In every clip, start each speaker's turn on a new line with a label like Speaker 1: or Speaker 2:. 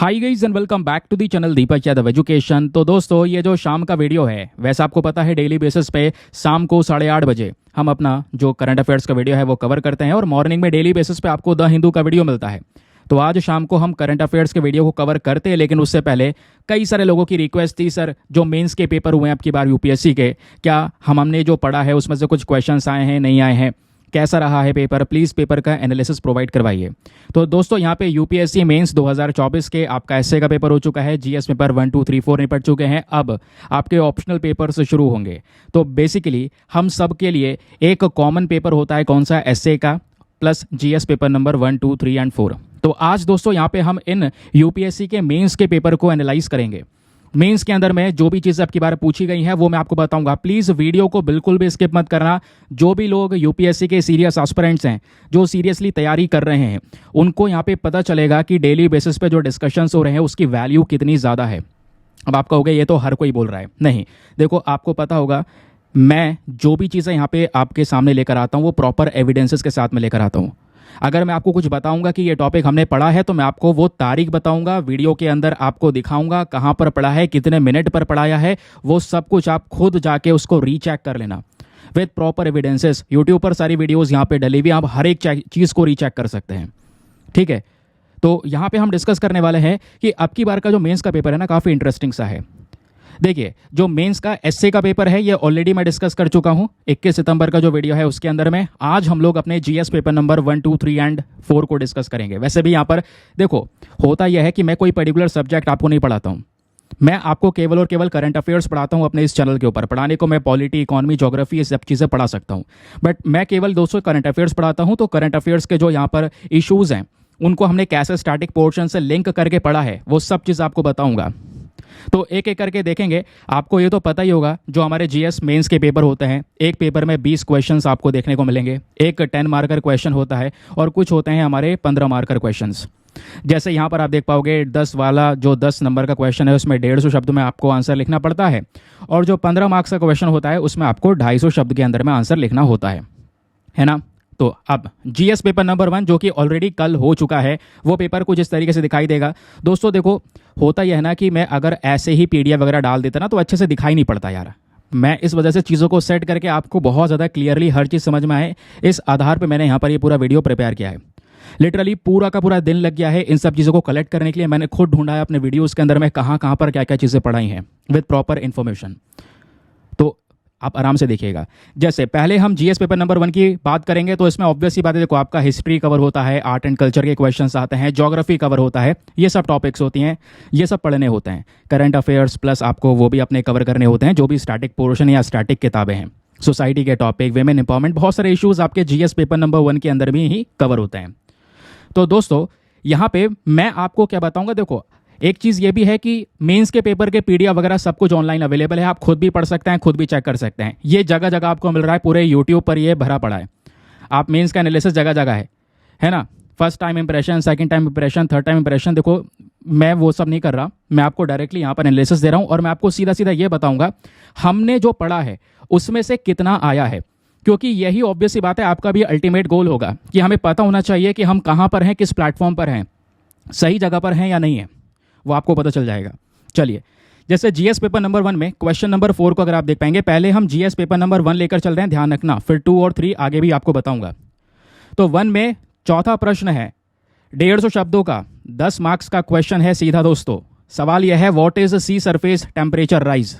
Speaker 1: High guys and welcome back to the channel Deepak Yadav education. तो दोस्तों, ये जो शाम का वीडियो है, वैसे आपको पता है डेली बेसिस पे शाम को 8:30 बजे हम अपना जो करंट अफेयर्स का वीडियो है वो कवर करते हैं और मॉर्निंग में डेली बेसिस पे आपको द हिंदू का वीडियो मिलता है। तो आज शाम को हम करंट अफेयर्स के वीडियो को कवर करते हैं, लेकिन उससे पहले कई सारे लोगों की रिक्वेस्ट थी, सर जो मेंस के पेपर हुए हैं अब की बार यूपीएससी के, क्या हमने जो पढ़ा है उसमें से कुछ क्वेश्चंस आए हैं नहीं आए हैं, कैसा रहा है पेपर, प्लीज़ पेपर का एनालिसिस प्रोवाइड करवाइए। तो दोस्तों, यहाँ पे यूपीएससी मेंस 2024 के आपका एसए का पेपर हो चुका है, जीएस पेपर 1, 2, 3, 4 निपट चुके हैं। अब आपके ऑप्शनल पेपर से शुरू होंगे। तो बेसिकली हम सब के लिए एक कॉमन पेपर होता है, कौन सा, एसए का plus GS paper number 1, 2, 3 and 4। तो आज दोस्तों यहाँ पे हम इन यूपीएससी के मेंस के पेपर को एनालाइज करेंगे। मेंस के अंदर में जो भी चीज़ आपकी बारे पूछी गई है वो मैं आपको बताऊंगा। प्लीज़ वीडियो को बिल्कुल भी स्किप मत करना। जो भी लोग यूपीएससी के सीरियस एस्पिरेंट्स हैं, जो सीरियसली तैयारी कर रहे हैं, उनको यहाँ पे पता चलेगा कि डेली बेसिस पे जो डिस्कशंस हो रहे हैं उसकी वैल्यू कितनी ज़्यादा है। अब आप कहोगे ये तो हर कोई बोल रहा है। नहीं, देखो आपको पता होगा, मैं जो भी चीज़ें यहाँ पे आपके सामने लेकर आता हूँ वो प्रॉपर एविडेंसेस के साथ में लेकर आता हूँ। अगर मैं आपको कुछ बताऊंगा कि ये टॉपिक हमने पढ़ा है तो मैं आपको वो तारीख बताऊंगा, वीडियो के अंदर आपको दिखाऊंगा कहाँ पर पढ़ा है, कितने मिनट पर पढ़ाया है, वो सब कुछ आप खुद जाके उसको रीचेक कर लेना विद प्रॉपर एविडेंसेस। यूट्यूब पर सारी वीडियोज़ यहाँ पे डली हुई, आप हर एक चीज़ को रीचेक कर सकते हैं। ठीक है, तो यहाँ पे हम डिस्कस करने वाले हैं कि अब की बार का जो मेंस का पेपर है ना, काफ़ी इंटरेस्टिंग सा है। देखिए, जो मेंस का एसए का पेपर है ये ऑलरेडी मैं डिस्कस कर चुका हूं 21 सितंबर का जो वीडियो है उसके अंदर में। आज हम लोग अपने जीएस पेपर नंबर 1, 2, 3 एंड 4 को डिस्कस करेंगे। वैसे भी यहाँ पर देखो, होता यह है कि मैं कोई पर्टिकुलर सब्जेक्ट आपको नहीं पढ़ाता हूँ, मैं आपको केवल और केवल करंट अफेयर्स पढ़ाता हूँ अपने इस चैनल के ऊपर। पढ़ाने को मैं पॉलिटी, इकोनॉमी, ज्योग्राफी, ये सब चीज़ें पढ़ा सकता हूँ, बट मैं केवल दोस्तों करंट अफेयर्स पढ़ाता हूँ। तो करंट अफेयर्स के जो यहाँ पर इशूज़ हैं उनको हमने कैसे स्टैटिक पोर्शन से लिंक करके पढ़ा है वो सब चीज़ आपको बताऊँगा। तो एक एक करके देखेंगे। आपको ये तो पता ही होगा, जो हमारे जीएस मेंस के पेपर होते हैं, एक पेपर में 20 क्वेश्चंस आपको देखने को मिलेंगे। एक 10 मार्कर क्वेश्चन होता है और कुछ होते हैं हमारे 15 मार्कर क्वेश्चंस। जैसे यहाँ पर आप देख पाओगे 10 वाला जो 10 नंबर का क्वेश्चन है उसमें 150 शब्द में आपको आंसर लिखना पड़ता है, और जो 15 मार्क्स का क्वेश्चन होता है उसमें आपको 250 शब्द के अंदर में आंसर लिखना होता है ना। तो अब जीएस पेपर नंबर 1 जो कि ऑलरेडी कल हो चुका है, वो पेपर कुछ इस तरीके से दिखाई देगा। दोस्तों देखो, होता यह है ना कि मैं अगर ऐसे ही पीडीएफ वगैरह डाल देता ना तो अच्छे से दिखाई नहीं पड़ता यार। मैं इस वजह से चीज़ों को सेट करके आपको बहुत ज़्यादा क्लियरली हर चीज़ समझ में आए, इस आधार पर मैंने यहाँ पर ये पूरा वीडियो प्रिपेयर किया है। लिटरली पूरा का पूरा दिन लग गया है इन सब चीज़ों को कलेक्ट करने के लिए। मैंने खुद ढूंढा है अपने वीडियोज़ के अंदर में कहाँ कहाँ पर क्या क्या चीज़ें पढ़ाई हैं विद प्रॉपर इन्फॉर्मेशन। तो आप आराम से देखिएगा। जैसे पहले हम जीएस पेपर नंबर 1 की बात करेंगे तो इसमें ऑब्वियस ही बात है, देखो आपका हिस्ट्री कवर होता है, आर्ट एंड कल्चर के क्वेश्चंस आते हैं, ज्योग्राफी कवर होता है, ये सब टॉपिक्स होती हैं, ये सब पढ़ने होते हैं। करंट अफेयर्स प्लस आपको वो भी अपने कवर करने होते हैं, जो भी स्टैटिक पोर्शन या स्टैटिक किताबें हैं, सोसाइटी के टॉपिक, वेमेन एम्पावरमेंट, बहुत सारे इशूज़ आपके जीएस पेपर नंबर 1 के अंदर भी ही कवर होते हैं। तो दोस्तों यहाँ पे मैं आपको क्या बताऊँगा, देखो एक चीज़ ये भी है कि मेंस के पेपर के पीडीएफ वगैरह सब कुछ ऑनलाइन अवेलेबल है, आप खुद भी पढ़ सकते हैं, खुद भी चेक कर सकते हैं। ये जगह जगह आपको मिल रहा है, पूरे यूट्यूब पर ये भरा पड़ा है। आप मेंस का एनालिसिस जगह जगह है ना। First time impression, second time impression, third time impression, देखो मैं वो सब नहीं कर रहा, मैं आपको डायरेक्टली यहाँ पर एनालिसिस दे रहा हूँ और मैं आपको सीधा सीधा ये बताऊँगा हमने जो पढ़ा है उसमें से कितना आया है। क्योंकि यही ऑब्वियस सी बात है, आपका भी अल्टीमेट गोल होगा कि हमें पता होना चाहिए कि हम कहाँ पर हैं, किस प्लेटफॉर्म पर हैं, सही जगह पर हैं या नहीं है, वो आपको पता चल जाएगा। चलिए, जैसे जीएस पेपर नंबर 1 में क्वेश्चन नंबर 4 को अगर आप देख पाएंगे, पहले हम जीएस पेपर नंबर 1 लेकर चल रहे हैं, ध्यान रखना, फिर 2 और 3 आगे भी आपको बताऊंगा। तो 1 में चौथा प्रश्न है 150 शब्दों का, 10 मार्क्स का क्वेश्चन है सीधा दोस्तों। सवाल यह है, what is sea surface temperature rise.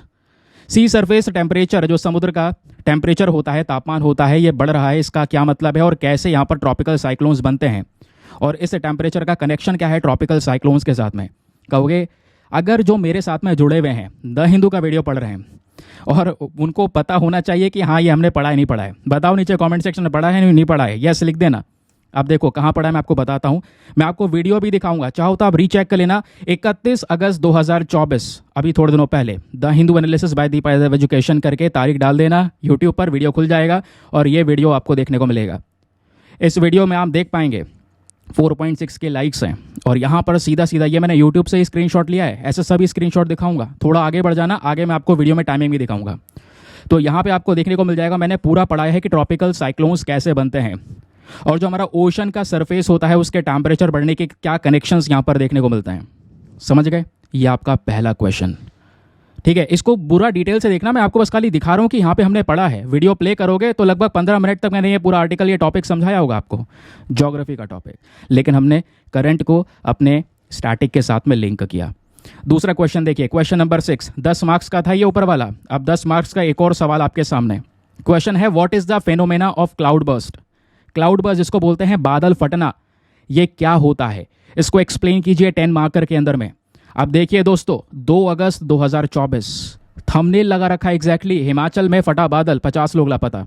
Speaker 1: Sea surface temperature, जो समुद्र का टेम्परेचर होता है, तापमान होता है, ये बढ़ रहा है, इसका क्या मतलब है और कैसे यहाँ पर ट्रॉपिकल साइक्लोन्स बनते हैं, और इस टेम्परेचर का कनेक्शन क्या है ट्रॉपिकल साइक्लोन्स के साथ में। कहोगे अगर जो मेरे साथ में जुड़े हुए हैं, द हिंदू का वीडियो पढ़ रहे हैं और उनको पता होना चाहिए कि हाँ ये हमने पढ़ा है नहीं पढ़ा है, बताओ नीचे कमेंट सेक्शन में पढ़ा है नहीं पढ़ा है, यस लिख देना। अब देखो कहाँ पढ़ा है मैं आपको बताता हूँ, मैं आपको वीडियो भी दिखाऊंगा, चाहो तो आप रीचेक कर लेना। 31 अगस्त 2024, अभी थोड़े दिनों पहले, the Hindu analysis bye Deepak Yadav education करके तारीख डाल देना, यूट्यूब पर वीडियो खुल जाएगा और ये वीडियो आपको देखने को मिलेगा। इस वीडियो में आप देख पाएंगे 4.6 के लाइक्स हैं, और यहाँ पर सीधा सीधा ये मैंने यूट्यूब से ही स्क्रीनशॉट लिया है, ऐसे सभी स्क्रीनशॉट दिखाऊंगा। थोड़ा आगे बढ़ जाना, आगे मैं आपको वीडियो में टाइमिंग भी दिखाऊंगा। तो यहाँ पे आपको देखने को मिल जाएगा, मैंने पूरा पढ़ाया है कि ट्रॉपिकल साइक्लोन्स कैसे बनते हैं और जो हमारा ओशन का सरफेस होता है उसके टेम्परेचर बढ़ने के क्या कनेक्शंस यहाँ पर देखने को मिलते हैं। समझ गए? ये आपका पहला क्वेश्चन। ठीक है, इसको बुरा डिटेल से देखना, मैं आपको बस खाली दिखा रहा हूँ कि यहाँ पे हमने पढ़ा है। वीडियो प्ले करोगे तो लगभग 15 मिनट तक मैंने ये पूरा आर्टिकल, ये टॉपिक समझाया होगा आपको, ज्योग्राफी का टॉपिक, लेकिन हमने करंट को अपने स्टैटिक के साथ में लिंक किया। दूसरा क्वेश्चन देखिए, क्वेश्चन नंबर 6, 10 मार्क्स का था ये ऊपर वाला। अब 10 मार्क्स का एक और सवाल आपके सामने। क्वेश्चन है, what is the phenomena of cloud burst? Cloud burst जिसको बोलते हैं बादल फटना, ये क्या होता है? इसको एक्सप्लेन कीजिए 10 मार्कर के अंदर में। अब देखिए दोस्तों, 2 अगस्त 2024 थंबनेल लगा रखा है एग्जैक्टली, हिमाचल में फटा बादल, 50 लोग लापता।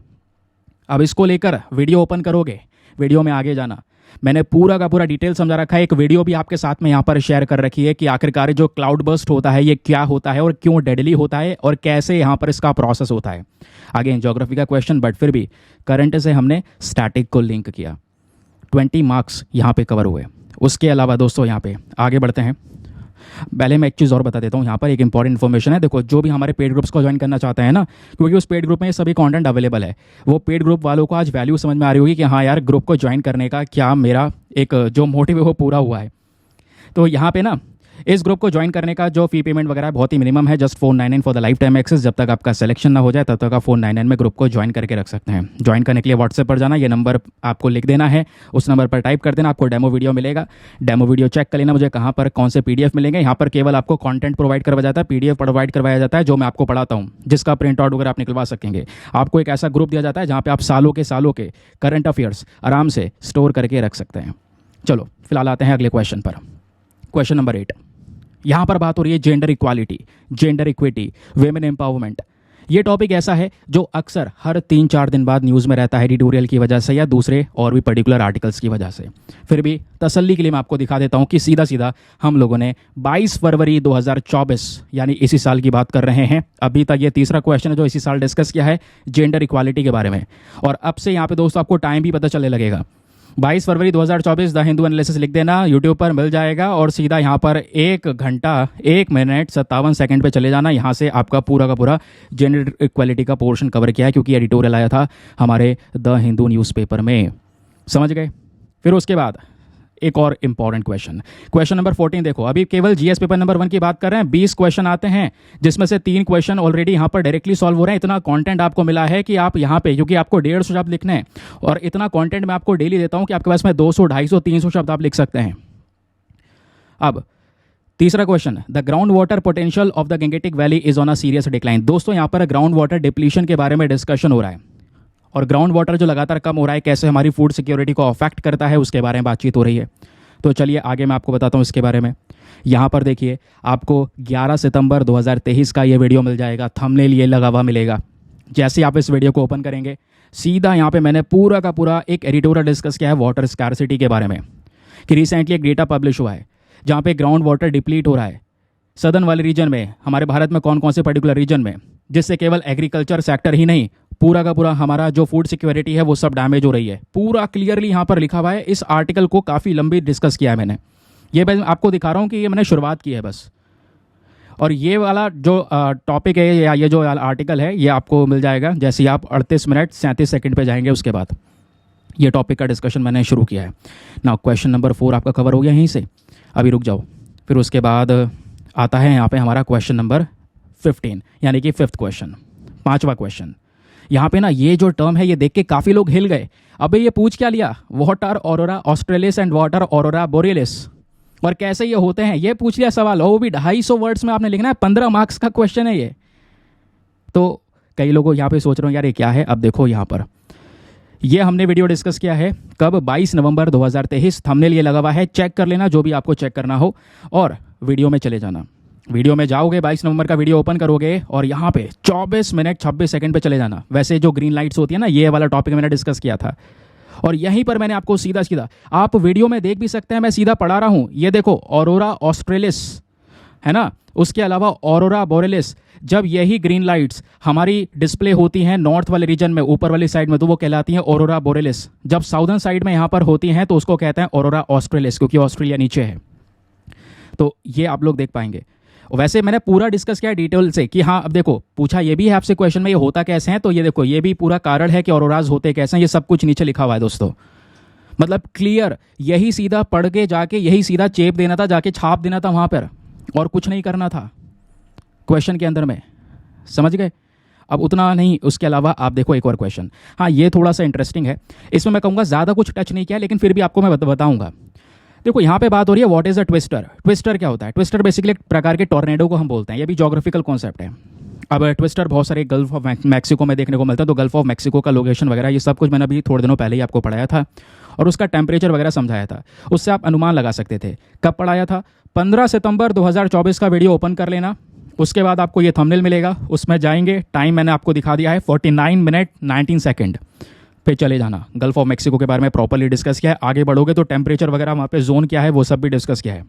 Speaker 1: अब इसको लेकर वीडियो ओपन करोगे, वीडियो में आगे जाना, मैंने पूरा का पूरा डिटेल समझा रखा है। एक वीडियो भी आपके साथ में यहाँ पर शेयर कर रखी है कि आखिरकार जो क्लाउड बर्स्ट होता है ये क्या होता है और क्यों डेडली होता है और कैसे यहाँ पर इसका प्रोसेस होता है। आगे ज्योग्राफी का क्वेश्चन, बट फिर भी करंट से हमने स्टैटिक को लिंक किया। 20 मार्क्स यहाँ पे कवर हुए। उसके अलावा दोस्तों यहाँ पे आगे बढ़ते हैं। पहले मैं एक चीज़ और बता देता हूँ, यहाँ पर एक इंपॉर्टेंट इन्फॉर्मेशन है। देखो, जो भी हमारे पेड ग्रुप्स को ज्वाइन करना चाहते हैं ना, क्योंकि उस पेड ग्रुप में सभी कंटेंट अवेलेबल है, वो पेड ग्रुप वालों को आज वैल्यू समझ में आ रही होगी कि हाँ यार, ग्रुप को ज्वाइन करने का क्या मेरा एक जो मोटिव है वो पूरा हुआ है। तो यहाँ पे ना इस ग्रुप को ज्वाइन करने का जो फी पेमेंट वगैरह बहुत ही मिनिमम है, just 499 for the lifetime access. जब तक आपका सिलेक्शन ना हो जाए तब तक आप 499 में ग्रुप को ज्वाइन करके रख सकते हैं। ज्वाइन करने के लिए व्हाट्सएप पर जाना, ये नंबर आपको लिख देना है, उस नंबर पर टाइप कर देना, आपको डेमो वीडियो मिलेगा। डेमो वीडियो चेक कर लेना, मुझे कहाँ पर कौन से PDF मिलेंगे। यहाँ पर केवल आपको कॉन्टेंट प्रोवाइड करवाया जाता है, PDF प्रोवाइड करवाया जाता है जो मैं आपको पढ़ाता हूँ, जिसका प्रिंट आउट वगैरह आप निकलवा सकेंगे। आपको एक ऐसा ग्रुप दिया जाता है जहाँ पे आप सालों के करंट अफेयर्स आराम से स्टोर करके रख सकते हैं। चलो फिलहाल आते हैं अगले क्वेश्चन पर। क्वेश्चन नंबर 8, यहाँ पर बात हो रही है gender equality, gender equity, women empowerment. ये टॉपिक ऐसा है जो अक्सर हर 3-4 दिन बाद न्यूज़ में रहता है, एडिटोरियल की वजह से या दूसरे और भी पर्टिकुलर आर्टिकल्स की वजह से। फिर भी तसल्ली के लिए मैं आपको दिखा देता हूँ कि सीधा सीधा हम लोगों ने 22 फरवरी 2024 यानी इसी साल की बात कर रहे हैं। अभी तक ये तीसरा क्वेश्चन है जो इसी साल डिस्कस किया है जेंडर इक्वालिटी के बारे में। और अब से यहाँ पे दोस्तों आपको टाइम भी पता चलने लगेगा। 22 फरवरी 2024 द हिंदू एनालिसिस लिख देना, यूट्यूब पर मिल जाएगा और सीधा यहाँ पर 1 घंटा 1 मिनट 57 सेकंड पे चले जाना। यहाँ से आपका पूरा का पूरा जेंडर इक्वालिटी का पोर्शन कवर किया है, क्योंकि एडिटोरियल आया था हमारे द हिंदू न्यूज़पेपर में। समझ गए? फिर उसके बाद एक और इंपॉर्टेंट क्वेश्चन, क्वेश्चन नंबर 14 देखो। अभी केवल GS पेपर नंबर 1 की बात कर रहे हैं। 20 क्वेश्चन आते हैं जिसमें से 3 क्वेश्चन ऑलरेडी यहाँ पर डायरेक्टली सॉल्व हो रहे हैं। इतना कंटेंट आपको मिला है कि आप यहाँ पे, क्योंकि आपको 150 शब्द लिखने हैं और इतना कंटेंट मैं आपको डेली देता हूँ कि आपके पास में 200, 250, 300 शब्द आप लिख सकते हैं। अब तीसरा question, the ground water potential of the Gangetic valley is on a serious decline. दोस्तों यहाँ पर ग्राउंड वाटर डिप्लीशन के बारे में डिस्कशन हो रहा है और ग्राउंड वाटर जो लगातार कम हो रहा है कैसे हमारी फूड सिक्योरिटी को अफेक्ट करता है उसके बारे में बातचीत हो रही है। तो चलिए आगे मैं आपको बताता हूँ इसके बारे में। यहाँ पर देखिए, आपको 11 सितंबर 2023 का ये वीडियो मिल जाएगा, थंबनेल ये लगा हुआ मिलेगा। जैसे आप इस वीडियो को ओपन करेंगे, सीधा यहाँ पे मैंने पूरा का पूरा एक एडिटोरियल डिस्कस किया है वाटर स्कैरसिटी के बारे में, कि रिसेंटली एक डेटा पब्लिश हुआ है जहाँ पे ग्राउंड वाटर डिप्लीट हो रहा है सदर्न वाले रीजन में, हमारे भारत में कौन कौन से पर्टिकुलर रीजन में, जिससे केवल एग्रीकल्चर सेक्टर ही नहीं, पूरा का पूरा हमारा जो फूड सिक्योरिटी है वो सब डैमेज हो रही है। पूरा क्लियरली यहाँ पर लिखा हुआ है। इस आर्टिकल को काफ़ी लंबी डिस्कस किया है मैंने। ये मैं आपको दिखा रहा हूँ कि ये मैंने शुरुआत की है बस। और ये वाला जो टॉपिक है या ये जो आर्टिकल है ये आपको मिल जाएगा जैसे आप 38 मिनट 37 सेकंड पे जाएंगे। उसके बाद ये टॉपिक का डिस्कशन मैंने शुरू किया है ना। क्वेश्चन नंबर 4 आपका कवर हो गया यहीं से, अभी रुक जाओ। फिर उसके बाद आता है यहाँ पे हमारा क्वेश्चन नंबर 15 यानी कि 5th क्वेश्चन, 5वां क्वेश्चन। यहाँ पे ना ये जो टर्म है ये देख के काफ़ी लोग हिल गए। अबे ये पूछ क्या लिया, what are aurora australis and what are aurora borealis, और कैसे ये होते हैं, ये पूछ लिया सवाल। वो भी 250 वर्ड्स में आपने लिखना है, 15 मार्क्स का क्वेश्चन है ये। तो कई लोगों यहाँ पे सोच रहे हो यार ये क्या है। अब देखो यहाँ पर ये हमने वीडियो डिस्कस किया है कब, 22 नवंबर 2023। थंबनेल ये लगा हुआ है, चेक कर लेना जो भी आपको चेक करना हो और वीडियो में चले जाना। वीडियो में जाओगे, 22 नवंबर का वीडियो ओपन करोगे और यहाँ पे 24 मिनट 26 सेकंड पे चले जाना। वैसे जो ग्रीन लाइट्स होती है ना, ये वाला टॉपिक मैंने डिस्कस किया था और यहीं पर मैंने आपको सीधा सीधा, आप वीडियो में देख भी सकते हैं, मैं सीधा पढ़ा रहा हूँ। ये देखो ऑरोरा ऑस्ट्रेलिस है ना, उसके अलावा ऑरोरा बोरेलिस। जब यही ग्रीन लाइट्स हमारी डिस्प्ले होती हैं नॉर्थ वाले रीजन में, ऊपर वाली साइड में, तो वो कहलाती हैं ऑरोरा बोरेलिस। जब साउदर्न साइड में यहाँ पर होती हैं तो उसको कहते हैं ऑरोरा ऑस्ट्रेलिस, क्योंकि ऑस्ट्रेलिया नीचे है। तो ये आप लोग देख पाएंगे। वैसे मैंने पूरा डिस्कस किया डिटेल से कि हाँ, अब देखो पूछा ये भी है आपसे क्वेश्चन में, ये होता कैसे हैं। तो ये देखो, ये भी पूरा कारण है कि ऑरोराज होते कैसे हैं, ये सब कुछ नीचे लिखा हुआ है दोस्तों। मतलब क्लियर, यही सीधा पढ़ के जाके यही सीधा चेप देना था, जाके छाप देना था वहाँ पर। और कुछ नहीं करना था क्वेश्चन के अंदर में, समझ गए। अब उतना नहीं, उसके अलावा आप देखो एक और क्वेश्चन, हाँ ये थोड़ा सा इंटरेस्टिंग है, इसमें मैं कहूँगा ज़्यादा कुछ टच नहीं किया, लेकिन फिर भी आपको मैं बताऊँगा। देखो यहाँ पे बात हो रही है what is a twister. Twister क्या होता है? ट्विस्टर बेसिकली एक प्रकार के टॉर्नेडो को हम बोलते हैं, ये भी जोग्राफिकल कॉन्सेप्ट है। अब ट्विस्टर बहुत सारे गल्फ ऑफ मैक्सिको में देखने को मिलता है, तो गल्फ ऑफ मैक्सिको का लोकेशन वगैरह ये सब कुछ मैंने अभी थोड़े दिनों पहले ही आपको पढ़ाया था और उसका टेम्परेचर वगैरह समझाया था, उससे आप अनुमान लगा सकते थे। कब पढ़ाया था? 15 सितंबर 2024 का वीडियो ओपन कर लेना, उसके बाद आपको ये थंबनेल मिलेगा, उसमें जाएंगे, टाइम मैंने आपको दिखा दिया है 49 मिनट 19 सेकेंड पे चले जाना। गल्फ ऑफ मैक्सिको के बारे में प्रॉपर्ली डिस्कस किया है। आगे बढ़ोगे तो टेम्परेचर वगैरह वहाँ पे जोन क्या है वो सब भी डिस्कस किया है,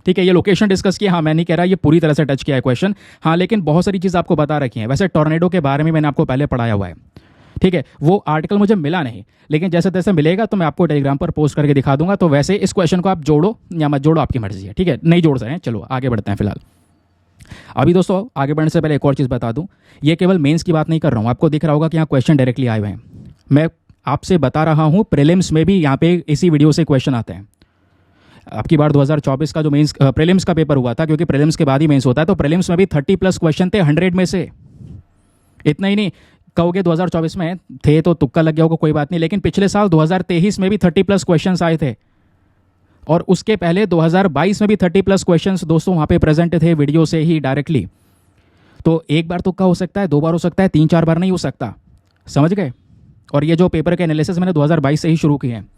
Speaker 1: ठीक है। ये लोकेशन डिस्कस किया, हाँ मैं नहीं कह रहा ये पूरी तरह से टच किया है क्वेश्चन, हाँ लेकिन बहुत सारी चीज़ आपको बता रखी है। वैसे टॉर्नेडो के बारे में मैंने आपको पहले पढ़ाया हुआ है, ठीक है। वो आर्टिकल मुझे मिला नहीं, लेकिन जैसे तैसे मिलेगा तो मैं आपको टेलीग्राम पर पोस्ट करके दिखा दूंगा। तो वैसे इस क्वेश्चन को आप जोड़ो या मत जोड़ो, आपकी मर्जी है, ठीक है। नहीं जोड़ सकते, चलो आगे बढ़ते हैं। फिलहाल अभी दोस्तों आगे बढ़ने से पहले एक और चीज़ बता दूं, ये केवल मेंस की बात नहीं कर रहा हूँ, आपको दिख रहा होगा कि यहाँ क्वेश्चन डायरेक्टली आए हुए हैं। मैं आपसे बता रहा हूँ प्रीलिम्स में भी यहाँ पे इसी वीडियो से क्वेश्चन आते हैं। आपकी बार 2024 का जो मेंस प्रीलिम्स का पेपर हुआ था, क्योंकि प्रीलिम्स के बाद ही मेंस होता है, तो प्रीलिम्स में भी 30+ क्वेश्चन थे 100 में से। इतना ही नहीं कहोगे 2024 में थे तो तुक्का लग गया होगा, कोई बात नहीं, लेकिन पिछले साल 2023 में भी 30+ क्वेश्चन आए थे और उसके पहले 2022 में भी 30+ क्वेश्चंस दोस्तों वहाँ पे प्रेजेंट थे वीडियो से ही डायरेक्टली। तो एक बार तुक्का हो सकता है, 2 बार हो सकता है, 3-4 बार नहीं हो सकता, समझ गए। और ये जो पेपर के एनालिसिस मैंने 2022 से ही शुरू किए हैं,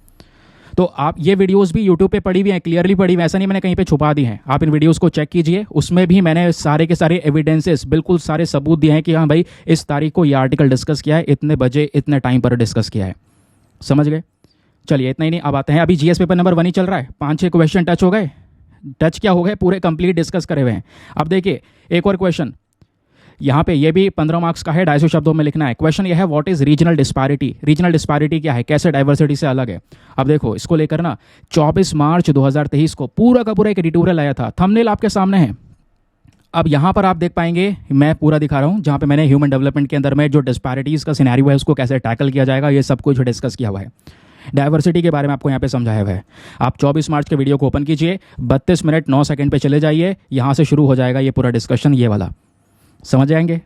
Speaker 1: तो आप ये वीडियोस भी यूट्यूब पे पड़ी हुई हैं, क्लियरली पड़ी हुई, ऐसा नहीं मैंने कहीं पे छुपा दी हैं। आप इन वीडियोस को चेक कीजिए, उसमें भी मैंने सारे के सारे एविडेंसेस, बिल्कुल सारे सबूत दिए हैं कि हाँ भाई इस तारीख को ये आर्टिकल डिस्कस किया है, इतने बजे इतने टाइम पर डिस्कस किया है, समझ गए। चलिए इतना ही नहीं, अब आते हैं, अभी जीएस पेपर नंबर 1 ही चल रहा है, 5-6 क्वेश्चन टच हो गए, टच क्या हो गए, पूरे कंप्लीट डिस्कस करे हुए हैं। अब देखिए एक और क्वेश्चन यहाँ पे, ये भी 15 मार्क्स का है, 250 शब्दों में लिखना है। क्वेश्चन ये है what is regional disparity. Regional disparity क्या है, कैसे डाइवर्सिटी से अलग है। अब देखो इसको लेकर ना 24 मार्च 2023 को पूरा का पूरा एक एडिटोरियल आया था, थंबनेल आपके सामने है। अब यहाँ पर आप देख पाएंगे, मैं पूरा दिखा रहा हूँ, जहाँ पे मैंने ह्यूमन डेवलपमेंट के अंदर में जो डिस्पैरिटीज़ का सिनेरियो है उसको कैसे टैकल किया जाएगा, ये सब कुछ डिस्कस किया हुआ है। डाइवर्सिटी के बारे में आपको यहाँ पे समझाया हुआ है। आप 24 मार्च के वीडियो को ओपन कीजिए, 32 मिनट 9 सेकंड पे चले जाइए, यहाँ से शुरू हो जाएगा ये पूरा डिस्कशन, ये वाला समझ जाएंगे।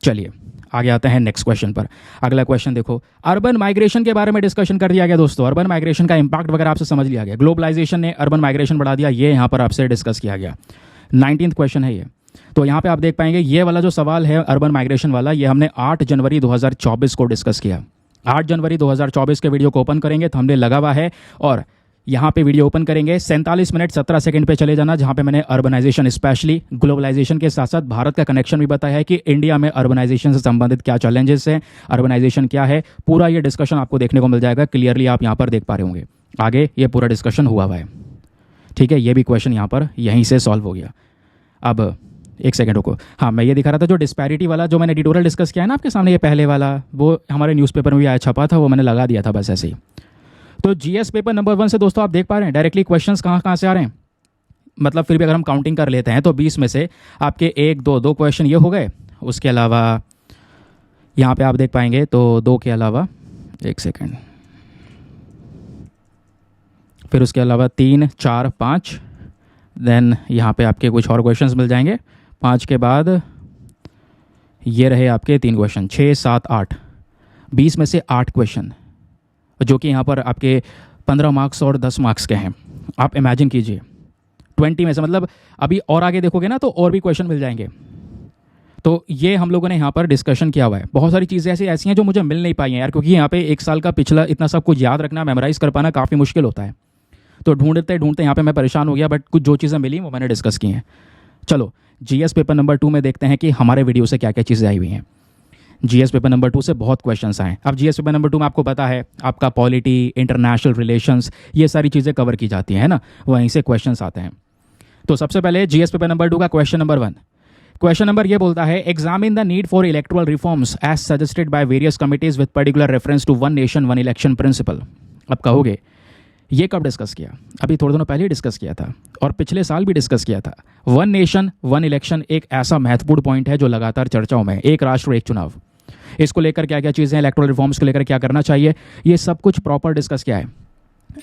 Speaker 1: चलिए आगे आते हैं नेक्स्ट क्वेश्चन पर। अगला क्वेश्चन देखो, अर्बन माइग्रेशन के बारे में डिस्कशन कर दिया गया दोस्तों, अर्बन माइग्रेशन का इंपैक्ट वगैरह आपसे समझ लिया गया, ग्लोबलाइजेशन ने अर्बन माइग्रेशन बढ़ा दिया, ये यहाँ पर आपसे डिस्कस किया गया। 19th क्वेश्चन है ये। तो यहाँ पे आप देख पाएंगे ये वाला जो सवाल है अर्बन माइग्रेशन वाला, ये हमने 8 जनवरी 2024 को डिस्कस किया। 8 जनवरी 2024 के वीडियो को ओपन करेंगे, थंबनेल लगा हुआ है, और यहाँ पे वीडियो ओपन करेंगे, 47 मिनट 17 सेकंड पे चले जाना, जहाँ पे मैंने अर्बनाइजेशन स्पेशली ग्लोबलाइजेशन के साथ साथ भारत का कनेक्शन भी बताया है कि इंडिया में अर्बनाइजेशन से संबंधित क्या चैलेंजेस हैं, अर्बनाइजेशन क्या है, पूरा ये डिस्कशन आपको देखने को मिल जाएगा। क्लियरली आप यहाँ पर देख पा रहे होंगे, आगे ये पूरा डिस्कशन हुआ है, ठीक है। ये भी क्वेश्चन यहाँ पर यहीं से सॉल्व हो गया। अब एक सेकंड को, हाँ मैं ये दिखा रहा था जो डिस्पैरिटी वाला जो मैंने एडिटोरियल डिस्कस किया है ना आपके सामने, ये पहले वाला, वो हमारे न्यूज़पेपर में भी आया छपा था, वो मैंने लगा दिया था बस ऐसे ही। तो जीएस पेपर नंबर 1 से दोस्तों आप देख पा रहे हैं डायरेक्टली क्वेश्चंस कहाँ कहाँ से आ रहे हैं। मतलब फिर भी अगर हम काउंटिंग कर लेते हैं तो 20 में से आपके 1-2 क्वेश्चन ये हो गए, उसके अलावा यहाँ पे आप देख पाएंगे तो 2 के अलावा, एक सेकंड, फिर उसके अलावा 3, 4, 5, देन यहाँ पे आपके कुछ और क्वेश्चंस मिल जाएंगे। 5 के बाद ये रहे आपके 3 क्वेश्चन, 6, 7, 8, 20 में से 8 क्वेश्चन, जो कि यहाँ पर आपके 15 मार्क्स और 10 मार्क्स के हैं। आप इमेजिन कीजिए 20 में से, मतलब अभी और आगे देखोगे ना तो और भी क्वेश्चन मिल जाएंगे। तो ये हम लोगों ने यहाँ पर डिस्कशन किया हुआ है। बहुत सारी चीज़ें ऐसी हैं जो मुझे मिल नहीं पाई हैं यार, क्योंकि यहाँ पे 1 साल का पिछला इतना सब कुछ याद रखना, मेमोराइज़ कर पाना काफ़ी मुश्किल होता है। तो ढूंढते ढूंढते यहाँ पे मैं परेशान हो गया, बट कुछ जो चीज़ें मिली वो मैंने डिस्कस की हैं। चलो जीएस पेपर नंबर 2 में देखते हैं कि हमारे वीडियो से क्या क्या चीज़ें आई हुई हैं। जीएस पेपर नंबर 2 से बहुत क्वेश्चंस आए। अब जीएस पेपर नंबर 2 में आपको पता है आपका पॉलिटी, इंटरनेशनल रिलेशंस, ये सारी चीज़ें कवर की जाती हैं, है ना, वहीं से क्वेश्चंस आते हैं। तो सबसे पहले जीएस पेपर नंबर 2 का क्वेश्चन नंबर 1, क्वेश्चन नंबर ये बोलता है examine the need for electoral reforms as suggested by various committees with particular reference to one nation one election principle. अब कहोगे ये कब डिस्कस किया? अभी थोड़े दिनों पहले ही डिस्कस किया था और पिछले साल भी डिस्कस किया था। वन नेशन वन इलेक्शन एक ऐसा महत्वपूर्ण पॉइंट है जो लगातार चर्चाओं में, एक राष्ट्र एक चुनाव, इसको लेकर क्या क्या चीज़ें, इलेक्टोरल रिफॉर्म्स को लेकर क्या करना चाहिए, ये सब कुछ प्रॉपर डिस्कस किया है।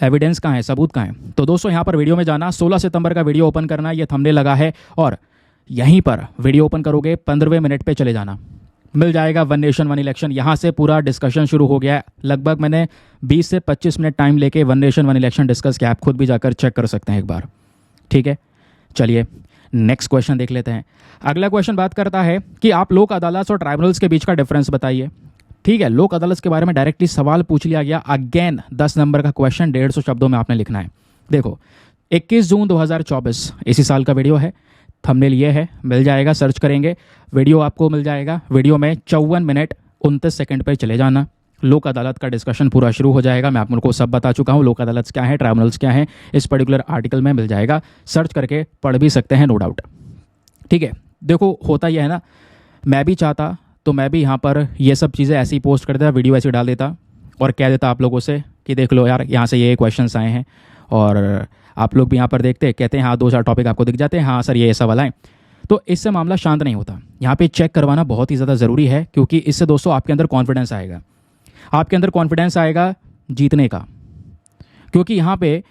Speaker 1: एविडेंस कहाँ है, सबूत कहाँ है? तो दोस्तों यहाँ पर वीडियो में जाना, 16 सितंबर का वीडियो ओपन करना, ये थंबनेल लगा है और यहीं पर वीडियो ओपन करोगे 15वें मिनट पे चले जाना, मिल जाएगा वन नेशन वन इलेक्शन। यहाँ से पूरा डिस्कशन शुरू हो गया है। लगभग मैंने 20 से 25 मिनट टाइम लेके one nation one election discuss किया, आप खुद भी जाकर चेक कर सकते हैं एक बार। ठीक है, चलिए नेक्स्ट क्वेश्चन देख लेते हैं। अगला क्वेश्चन बात करता है कि आप लोक अदालत और ट्राइब्यूनल्स के बीच का डिफरेंस बताइए। ठीक है, लोक अदालत के बारे में डायरेक्टली सवाल पूछ लिया गया। अगेन 10 नंबर का क्वेश्चन, 150 शब्दों में आपने लिखना है। देखो 21 जून 2024 इसी साल का वीडियो है। थंबनेल ये है, मिल जाएगा, सर्च करेंगे वीडियो आपको मिल जाएगा। वीडियो में 54 मिनट 29 सेकंड पर चले जाना, लोक अदालत का डिस्कशन पूरा शुरू हो जाएगा। मैं आप लोगों को सब बता चुका हूँ, लोक अदालत क्या है, ट्राइब्यूनल्स क्या है, इस पर्टिकुलर आर्टिकल में मिल जाएगा। सर्च करके पढ़ भी सकते हैं, नो डाउट। ठीक है, देखो होता यह है ना, मैं भी चाहता तो मैं भी यहाँ पर ये सब चीज़ें ऐसी पोस्ट कर देता, वीडियो ऐसी डाल देता और कह देता आप लोगों से कि देख लो यार, यहाँ से ये क्वेश्चंस आए हैं और आप लोग भी यहाँ पर देखते कहते हैं हाँ 2-4 टॉपिक आपको दिख जाते हैं, हाँ सर ये ऐसा वाला है। तो इससे मामला शांत नहीं होता। यहाँ पे चेक करवाना बहुत ही ज़्यादा ज़रूरी है, क्योंकि इससे दोस्तों आपके अंदर कॉन्फिडेंस आएगा, आपके अंदर कॉन्फिडेंस आएगा जीतने का। क्योंकि यहाँ पे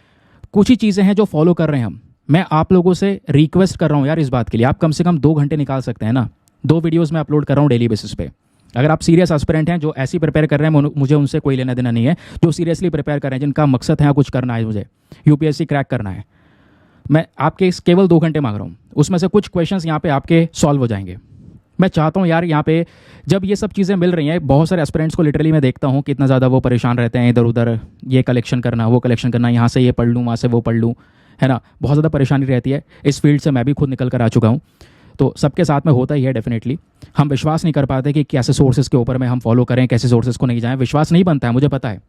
Speaker 1: कुछ ही चीज़ें हैं जो फॉलो कर रहे हैं हम। मैं आप लोगों से रिक्वेस्ट कर रहा हूँ यार इस बात के लिए, आप कम से कम 2 घंटे निकाल सकते हैं ना। 2 वीडियोस मैं अपलोड कर रहा हूँ डेली बेसिस पे। अगर आप सीरियस एस्पिरेंट हैं जो ऐसी प्रिपेयर कर रहे हैं, मुझे उनसे कोई लेना देना नहीं है। जो सीरियसली प्रिपेयर कर रहे हैं, जिनका मकसद है कुछ करना है, मुझे यूपीएससी क्रैक करना है, मैं आपके केवल 2 घंटे मांग रहा हूँ। उसमें से कुछ क्वेश्चंस यहाँ पे आपके सॉल्व हो जाएंगे। मैं चाहता हूँ यार यहाँ पे जब ये सब चीज़ें मिल रही हैं, बहुत सारे एस्पिरेंट्स को लिटरली मैं देखता हूँ कितना ज़्यादा वो परेशान रहते हैं, इधर उधर ये कलेक्शन करना, वो कलेक्शन करना, यहाँ से ये पढ़ लूँ, वहाँ से वो पढ़ लूँ, है ना। बहुत ज़्यादा परेशानी रहती है। इस फील्ड से मैं भी खुद निकल कर आ चुका हूँ, तो सबके साथ में होता ही है। डेफिनेटली हम विश्वास नहीं कर पाते कि कैसे सोर्सेज के ऊपर में हम फॉलो करें, कैसे सोर्सेज को नहीं जाएं। विश्वास नहीं बनता है, मुझे पता है।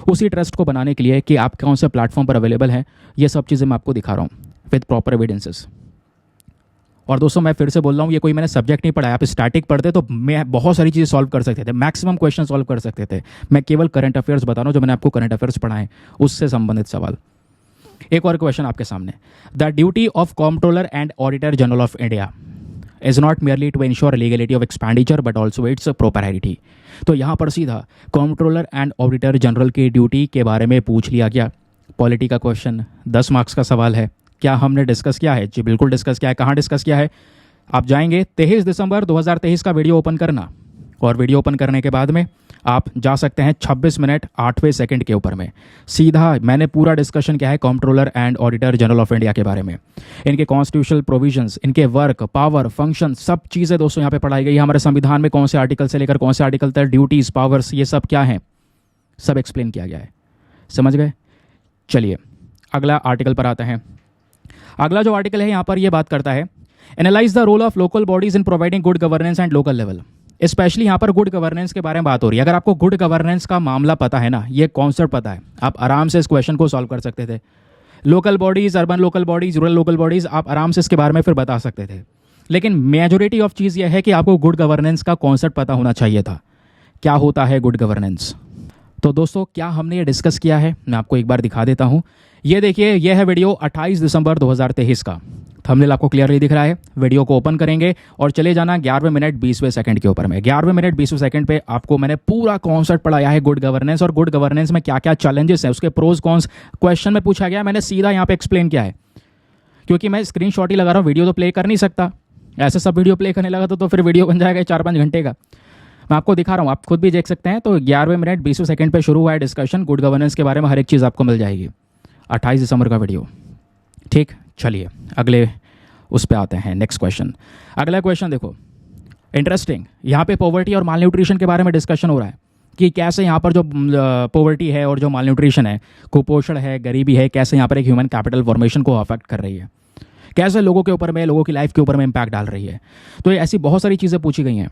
Speaker 1: उसी ट्रस्ट को बनाने के लिए कि आप कौन से प्लेटफॉर्म पर अवेलेबल हैं, ये सब चीज़ें मैं आपको दिखा रहा हूँ विद प्रॉपर एविडेंसेस। और दोस्तों मैं फिर से बोल रहा हूँ, ये कोई मैंने सब्जेक्ट नहीं पढ़ाया। आप स्टैटिक पढ़ते तो मैं बहुत सारी चीज़ें सॉल्व कर सकते थे, मैक्सिमम क्वेश्चन सॉल्व कर सकते थे। मैं केवल करंट अफेयर्स बता रहा हूँ, जो मैंने आपको करंट अफेयर्स पढ़ाए उससे संबंधित सवाल। एक और क्वेश्चन आपके सामने, the duty of comptroller and auditor general of India is not merely to ensure legality of expenditure but also its propriety. तो यहाँ पर सीधा कॉम्प्ट्रोलर एंड ऑडिटर जनरल की ड्यूटी के बारे में पूछ लिया गया। पॉलिटी का क्वेश्चन, 10 मार्क्स का सवाल है। क्या हमने डिस्कस किया है? जी बिल्कुल डिस्कस किया है। कहाँ डिस्कस किया है? आप जाएंगे 23 दिसंबर 2023 का वीडियो ओपन करना, और वीडियो ओपन करने के बाद में आप जा सकते हैं 26 मिनट 8वें सेकंड के ऊपर में। सीधा मैंने पूरा डिस्कशन किया है comptroller and auditor general of India के बारे में, इनके कॉन्स्टिट्यूशनल प्रोविजंस, इनके वर्क, पावर, फंक्शन, सब चीज़ें दोस्तों यहाँ पे पढ़ाई गई। हमारे संविधान में कौन से आर्टिकल से लेकर कौन से आर्टिकल तक ड्यूटीज़, पावर्स, ये सब क्या है, सब एक्सप्लेन किया गया है। समझ गए? चलिए अगला आर्टिकल पर आते हैं। अगला जो आर्टिकल है यहाँ पर ये बात करता है, analyse the role of local bodies in providing good governance and local level. Specially यहाँ पर गुड गवर्नेंस के बारे में बात हो रही है। अगर आपको गुड गवर्नेंस का मामला पता है ना, ये कॉन्सेप्ट पता है, आप आराम से इस क्वेश्चन को सॉल्व कर सकते थे। Local bodies, urban local bodies, rural local bodies, आप आराम से इसके बारे में फिर बता सकते थे। लेकिन मेजोरिटी ऑफ चीज़ यह है कि आपको गुड गवर्नेंस का कॉन्सेप्ट पता होना चाहिए था। क्या होता है गुड गवर्नेंस? तो दोस्तों क्या हमने ये डिस्कस किया है, मैं आपको एक बार दिखा देता हूँ। ये देखिए, ये है वीडियो 28 दिसंबर 2023 का। थंबनेल आपको क्लियरली दिख रहा है। वीडियो को ओपन करेंगे और चले जाना 11 मिनट 20वें सेकंड के ऊपर में। 11 मिनट 20वें सेकंड पे आपको मैंने पूरा कॉन्सेप्ट पढ़ाया है गुड गवर्नेंस, और गुड गवर्नेंस में क्या क्या चैलेंजेस है, उसके प्रोज कॉन्स क्वेश्चन में पूछा गया, मैंने सीधा यहाँ पे एक्सप्लेन किया है। क्योंकि मैं स्क्रीनशॉट ही लगा रहा हूँ, वीडियो तो प्ले कर नहीं सकता। ऐसे सब वीडियो प्ले करने लगा तो फिर वीडियो बन जाएगा 4-5 घंटे का। मैं आपको दिखा रहा हूँ, आप खुद भी देख सकते हैं। तो 11 मिनट 20वें सेकंड पे शुरू हुआ है डिस्कशन। गुड गवर्नेंस के बारे में हर एक चीज़ आपको मिल जाएगी। 28 दिसंबर का वीडियो। ठीक, चलिए अगले उस पे आते हैं। नेक्स्ट क्वेश्चन, अगला क्वेश्चन देखो, इंटरेस्टिंग। यहाँ पे पॉवर्टी और माल न्यूट्रिशन के बारे में डिस्कशन हो रहा है कि कैसे यहाँ पर जो पॉवर्टी है और जो माल न्यूट्रिशन है, कुपोषण है, गरीबी है, कैसे यहाँ पर एक ह्यूमन कैपिटल फॉर्मेशन को अफेक्ट कर रही है, कैसे लोगों के ऊपर में, लोगों की लाइफ के ऊपर में इम्पैक्ट डाल रही है। तो ये ऐसी बहुत सारी चीज़ें पूछी गई हैं।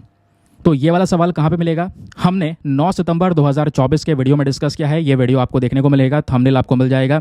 Speaker 1: तो ये वाला सवाल कहाँ पे मिलेगा? हमने 9 सितंबर 2024 के वीडियो में डिस्कस किया है। ये वीडियो आपको देखने को मिलेगा, थंबनेल आपको मिल जाएगा,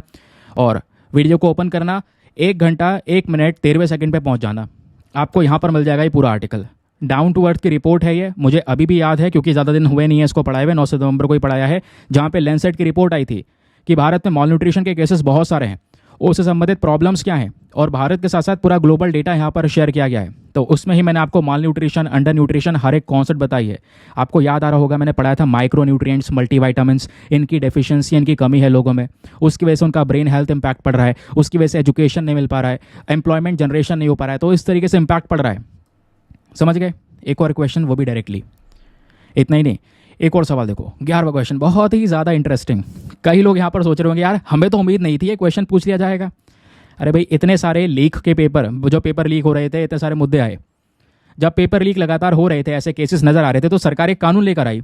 Speaker 1: और वीडियो को ओपन करना, 1 घंटा 1 मिनट 13वें सेकंड पे पहुंच जाना। आपको यहाँ पर मिल जाएगा ये पूरा आर्टिकल। डाउन टू अर्थ की रिपोर्ट है ये, मुझे अभी भी याद है क्योंकि ज़्यादा दिन हुए नहीं है इसको पढ़ाए हुए। 9 सितंबर को ही पढ़ाया है, जहाँ पे लैंसेट की रिपोर्ट आई थी कि भारत में माल न्यूट्रिशन के केसेस बहुत सारे हैं उससे संबंधित प्रॉब्लम्स क्या हैं, और भारत के साथ साथ पूरा ग्लोबल डेटा यहाँ पर शेयर किया गया है। तो उसमें ही मैंने आपको माल न्यूट्रिशन, अंडर न्यूट्रिशन, हर एक कॉन्सेप्ट बताई है। आपको याद आ रहा होगा, मैंने पढ़ाया था माइक्रो न्यूट्रिएंट्स, मल्टीविटामिन्स, इनकी डेफिशिएंसी, इनकी कमी है लोगों में, उसकी वजह से उनका ब्रेन हेल्थ इंपैक्ट पड़ रहा है, उसकी वजह से एजुकेशन नहीं मिल पा रहा है, एम्प्लॉयमेंट जनरेशन नहीं हो पा रहा है, तो इस तरीके से इंपैक्ट पड़ रहा है। समझ गए? एक और क्वेश्चन, वो भी डायरेक्टली। इतना ही नहीं, एक और सवाल देखो, 11वां क्वेश्चन, बहुत ही ज़्यादा इंटरेस्टिंग। कई लोग यहाँ पर सोच रहे होंगे यार हमें तो उम्मीद नहीं थी ये क्वेश्चन पूछ लिया जाएगा। अरे भाई, इतने सारे लीक के पेपर, जो पेपर लीक हो रहे थे, इतने सारे मुद्दे आए, जब पेपर लीक लगातार हो रहे थे, ऐसे केसेस नजर आ रहे थे, तो सरकार एक कानून लेकर आई।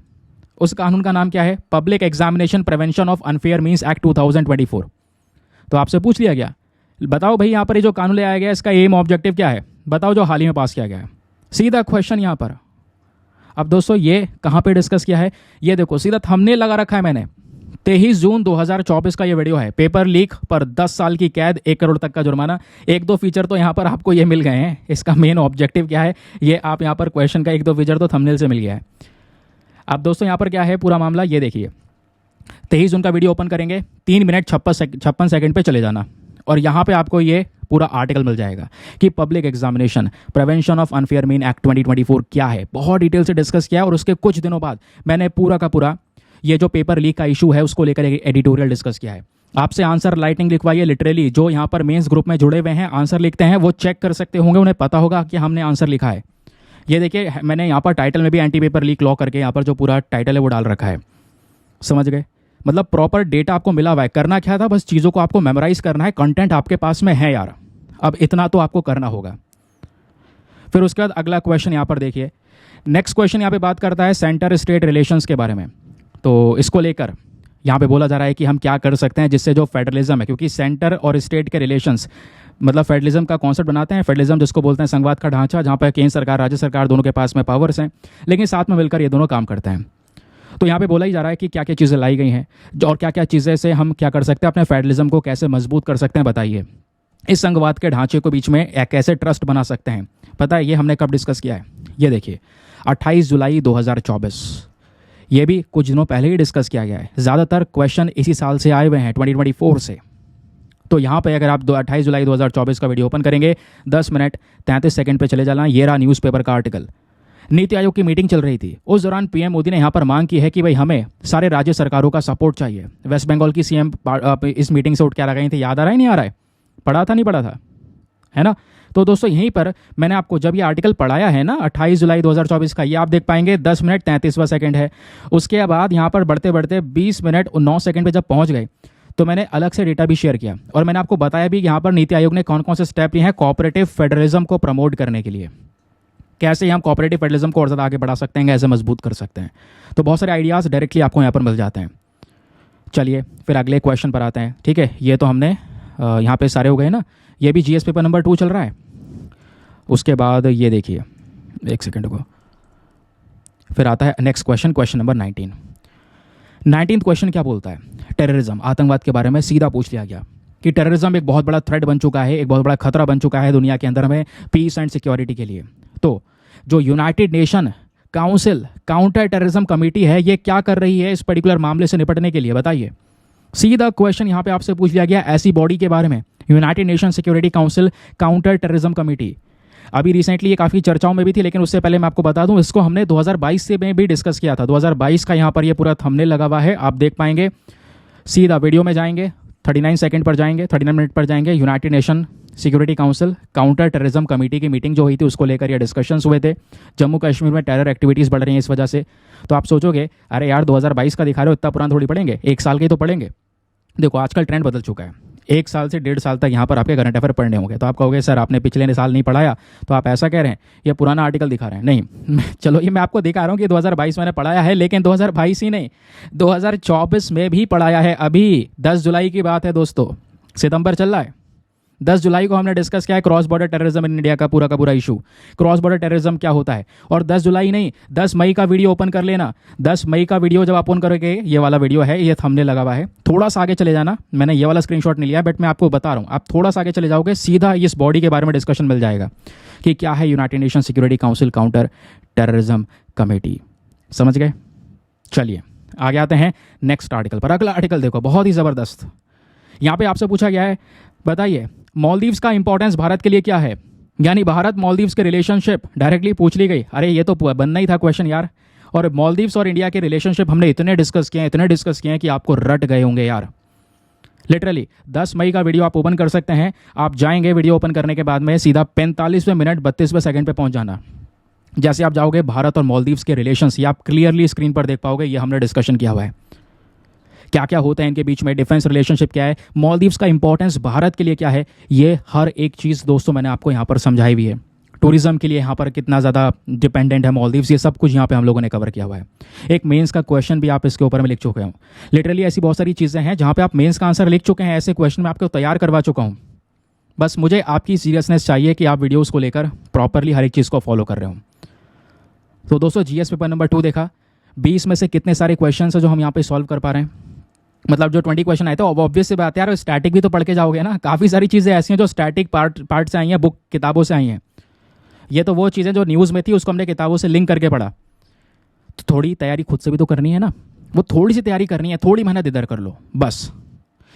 Speaker 1: उस कानून का नाम क्या है? Public examination prevention of unfair means act 2024। तो आपसे पूछ लिया गया, बताओ भाई यहाँ पर ये जो कानून ले आया गया, इसका एम ऑब्जेक्टिव क्या है? बताओ, जो हाल ही में पास किया गया है। सीधा क्वेश्चन यहाँ पर। अब दोस्तों, ये कहाँ पे डिस्कस किया है? ये देखो, सीधा थंबनेल लगा रखा है मैंने। 23 जून 2024 का ये वीडियो है। पेपर लीक पर 10 साल की कैद, 1 करोड़ तक का जुर्माना। एक दो फीचर तो यहाँ पर आपको ये मिल गए हैं। इसका मेन ऑब्जेक्टिव क्या है, ये आप यहाँ पर क्वेश्चन का एक दो फीचर तो थंबनेल से मिल गया है। अब दोस्तों, यहाँ पर क्या है पूरा मामला, ये देखिए। 23 जून का वीडियो ओपन करेंगे, 3 मिनट 56 सेकंड पे चले जाना, और यहाँ पे आपको ये पूरा आर्टिकल मिल जाएगा कि public examination prevention of unfair mean act 2024 क्या है। बहुत डिटेल से डिस्कस किया, और उसके कुछ दिनों बाद मैंने पूरा का पूरा ये जो पेपर लीक का इशू है उसको लेकर एडिटोरियल डिस्कस किया है। आपसे आंसर लाइटिंग लिखवाइए, लिटरली जो यहाँ पर मेंस ग्रुप में जुड़े हुए हैं, आंसर लिखते हैं, वो चेक कर सकते होंगे, उन्हें पता होगा कि हमने आंसर लिखा है। ये देखिए, मैंने यहाँ पर टाइटल में भी एंटी पेपर लीक लॉ करके यहाँ पर जो पूरा टाइटल है वो डाल रखा है। समझ गए? मतलब प्रॉपर डेटा आपको मिला हुआ है। करना क्या था, बस चीज़ों को आपको मेमोराइज करना है, कंटेंट आपके पास में है यार, अब इतना तो आपको करना होगा। फिर उसके बाद अगला क्वेश्चन यहाँ पर देखिए। नेक्स्ट क्वेश्चन यहाँ पे बात करता है सेंटर स्टेट रिलेशंस के बारे में। तो इसको लेकर यहाँ पे बोला जा रहा है कि हम क्या कर सकते हैं जिससे जो फेडरलिज्म है, क्योंकि सेंटर और स्टेट के रिलेशंस मतलब फेडरलिज्म का कॉन्सेप्ट बनाते हैं। फेडरलिज्म जिसको बोलते हैं संघवाद का ढांचा, जहाँ पर केंद्र सरकार, राज्य सरकार दोनों के पास में पावर्स हैं, लेकिन साथ में मिलकर ये दोनों काम करते हैं। तो यहाँ पे बोला ही जा रहा है कि क्या क्या चीज़ें लाई गई हैं और क्या क्या चीज़ें से हम क्या कर सकते हैं, अपने फेडरलिज्म को कैसे मजबूत कर सकते हैं, बताइए। इस संघवाद के ढांचे को बीच में कैसे ट्रस्ट बना सकते हैं, पता है ये हमने कब डिस्कस किया है? ये देखिए, 28 जुलाई 2024। ये भी कुछ दिनों पहले ही डिस्कस किया गया है। ज़्यादातर क्वेश्चन इसी साल से आए हुए हैं, 2024 से। तो यहाँ पे अगर आप 28 जुलाई 2024 का वीडियो ओपन करेंगे, 10 मिनट 33 सेकंड पे चले जाना, ये रहा न्यूज़पेपर का आर्टिकल। नीति आयोग की मीटिंग चल रही थी, उस दौरान पीएम मोदी ने यहाँ पर मांग की है कि भाई हमें सारे राज्य सरकारों का सपोर्ट चाहिए। वेस्ट बंगाल की सीएम इस मीटिंग से उठ के आ गई थी, याद आ रहा है नहीं आ रहा है? पढ़ा था नहीं पढ़ा था, है ना? तो दोस्तों यहीं पर मैंने आपको जब ये आर्टिकल पढ़ाया है ना 28 जुलाई 2024 का, ये आप देख पाएंगे 10 मिनट 33वां सेकंड है। उसके बाद यहाँ पर बढ़ते बढ़ते 20 मिनट 9 सेकंड पे जब पहुँच गए तो मैंने अलग से डेटा भी शेयर किया, और मैंने आपको बताया भी यहाँ पर नीति आयोग ने कौन कौन से स्टेप लिए हैं कोऑपरेटिव फेडरलिज्म को प्रमोट करने के लिए, कैसे हम कोऑपरेटिव फेडरलिज्म को और ज़्यादा आगे बढ़ा सकते हैं, कैसे मजबूत कर सकते हैं। तो बहुत सारे आइडियाज़ डायरेक्टली आपको यहाँ पर मिल जाते हैं। चलिए फिर अगले क्वेश्चन पर आते हैं। ठीक है, ये तो हमने यहाँ पे सारे हो गए ना। ये भी जीएस पेपर नंबर 2 चल रहा है। उसके बाद ये देखिए, एक सेकंड को, फिर आता है next question, question number 19 question क्या बोलता है? टेररिज्म, आतंकवाद के बारे में सीधा पूछ लिया गया कि टेररिज्म एक बहुत बड़ा थ्रेट बन चुका है, एक बहुत बड़ा खतरा बन चुका है दुनिया के अंदर में पीस एंड सिक्योरिटी के लिए। तो जो United nation council counter terrorism committee है, ये क्या कर रही है इस पर्टिकुलर मामले से निपटने के लिए, बताइए। सीधा क्वेश्चन यहाँ पे आपसे पूछ लिया गया ऐसी बॉडी के बारे में, United nation security council counter terrorism committee. अभी रिसेंटली ये काफ़ी चर्चाओं में भी थी, लेकिन उससे पहले मैं आपको बता दूं, इसको हमने 2022 से में भी डिस्कस किया था। 2022 का यहाँ पर ये पूरा थंबनेल लगा हुआ है, आप देख पाएंगे। सीधा वीडियो में जाएंगे, 39 सेकंड पर जाएंगे, 39 मिनट पर जाएंगे। United nation security council counter terrorism committee की मीटिंग जो हुई थी उसको लेकर ये डिस्कशंस हुए थे। जम्मू कश्मीर में टेरर एक्टिविटीज़ बढ़ रही हैं इस वजह से। तो आप सोचोगे अरे यार 2022 का दिखा रहे हो, इतना पुराना थोड़ी पढ़ेंगे, 1 साल के ही तो पढ़ेंगे। देखो आजकल ट्रेंड बदल चुका है, 1 साल से 1.5 साल तक यहाँ पर आपके करंट अफेयर पढ़ने होंगे। तो आप कहोगे सर आपने पिछले साल नहीं पढ़ाया, तो आप ऐसा कह रहे हैं ये पुराना आर्टिकल दिखा रहे हैं। नहीं चलो ये मैं आपको दिखा रहा हूँ कि 2022 मैंने पढ़ाया है, लेकिन 2022 ही नहीं 2024 में भी पढ़ाया है। अभी 10 जुलाई की बात है दोस्तों, सितंबर चल रहा है। 10 जुलाई को हमने डिस्कस किया है cross border terrorism in India का पूरा इशू, क्रॉस बॉर्डर टेररिज्म क्या होता है। और 10 जुलाई नहीं 10 मई का वीडियो ओपन कर लेना। 10 मई का वीडियो जब ओपन करोगे, ये वाला वीडियो है, ये थंबनेल लगा हुआ है, थोड़ा सा आगे चले जाना। मैंने ये वाला स्क्रीनशॉट नहीं लिया, बट मैं आपको बता रहा हूँ, आप थोड़ा सा आगे चले जाओगे सीधा इस बॉडी के बारे में डिस्कशन मिल जाएगा कि क्या है United nation security council counter terrorism committee. समझ गए? चलिए आगे आते हैं नेक्स्ट आर्टिकल पर। अगला आर्टिकल देखो बहुत ही ज़बरदस्त। यहाँ पे आपसे पूछा गया है बताइए मालदीव्स का इंपॉर्टेंस भारत के लिए क्या है। यानी भारत मालदीव्स के रिलेशनशिप डायरेक्टली पूछ ली गई। अरे ये तो बनना ही था क्वेश्चन यार। और मालदीव्स और इंडिया के रिलेशनशिप हमने इतने डिस्कस किए हैं कि आपको रट गए होंगे यार। लिटरली 10 मई का वीडियो आप ओपन कर सकते हैं। आप जाएंगे वीडियो ओपन करने के बाद में सीधा 45वें मिनट 32वें सेकंड पे पहुंच जाना। जैसे आप जाओगे भारत और मालदीव्स के रिलेशंस, ये आप क्लियरली स्क्रीन पर देख पाओगे। ये हमने डिस्कशन किया हुआ है क्या क्या होता है इनके बीच में, डिफेंस रिलेशनशिप क्या है, मालदीव्स का इंपॉर्टेंस भारत के लिए क्या है। ये हर एक चीज़ दोस्तों मैंने आपको यहाँ पर समझाई हुई है। टूरिज्म के लिए यहाँ पर कितना ज़्यादा डिपेंडेंट है मालदीव्स, ये सब कुछ यहाँ पे हम लोगों ने कवर किया हुआ है। एक मेंस का क्वेश्चन भी आप इसके ऊपर में लिख चुके हो। लिटरली ऐसी बहुत सारी चीज़ें हैं जहाँ पे आप मेंस का आंसर लिख चुके हैं। ऐसे क्वेश्चन मैं आपको तैयार करवा चुका हूँ। बस मुझे आपकी सीरियसनेस चाहिए कि आप वीडियोज़ को लेकर प्रॉपरली हर एक चीज़ को फॉलो कर रहे हो। तो दोस्तों जीएस पेपर नंबर 2 देखा, 20 में से कितने सारे क्वेश्चन है जो हम यहाँ पे सॉल्व कर पा रहे हैं। मतलब जो 20 क्वेश्चन आए थे, ऑब्वियस सी बात है यार, स्टैटिक भी तो पढ़ के जाओगे ना। काफ़ी सारी चीज़ें ऐसी हैं जो स्टैटिक पार्ट से आई हैं, बुक किताबों से आई हैं। ये तो वो चीज़ें जो न्यूज़ में थी उसको हमने किताबों से लिंक करके पढ़ा। तो थोड़ी तैयारी खुद से भी तो करनी है ना, वो थोड़ी सी तैयारी करनी है, थोड़ी मेहनत इधर कर लो बस।